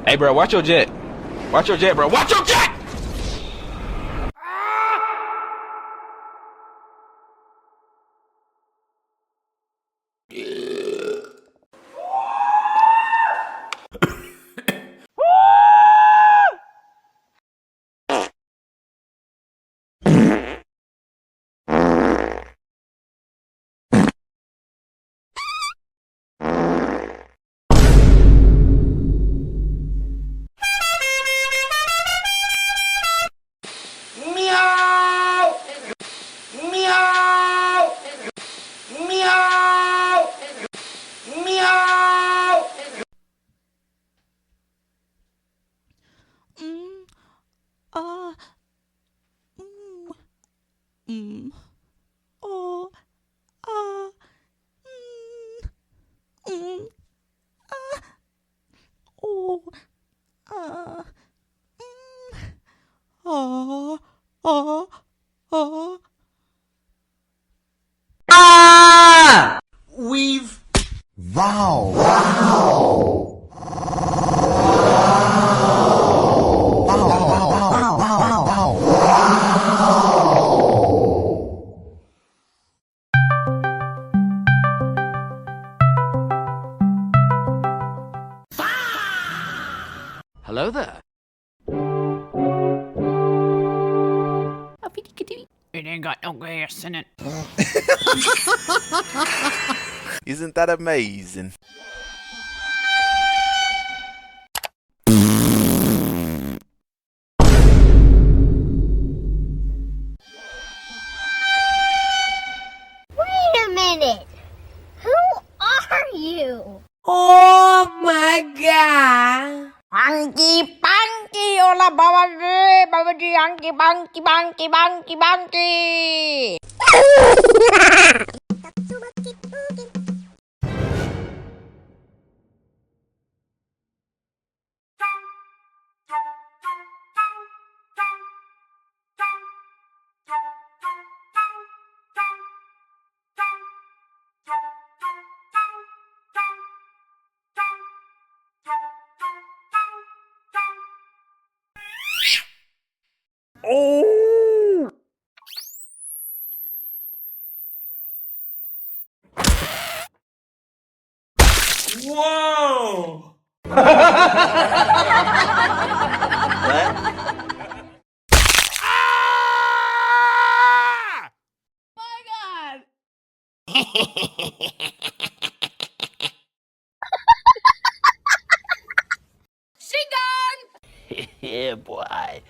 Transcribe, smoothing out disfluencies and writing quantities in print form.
Hey, bro, watch your jet. Watch your jet, bro. Watch your jet! Meow! Meow! Meow! Meow! Ah, oh, ah, ah, oh, ah, ah, ah, Ah! We've... Wow! Wow! Hello there. It ain't got no gas in it. Isn't that amazing? Wait a minute! Who are you? Oh my god! Punky, punky, hola, babaji, hunky, punky, punky, punky, punky! Oh! Whoa! Yeah, boy.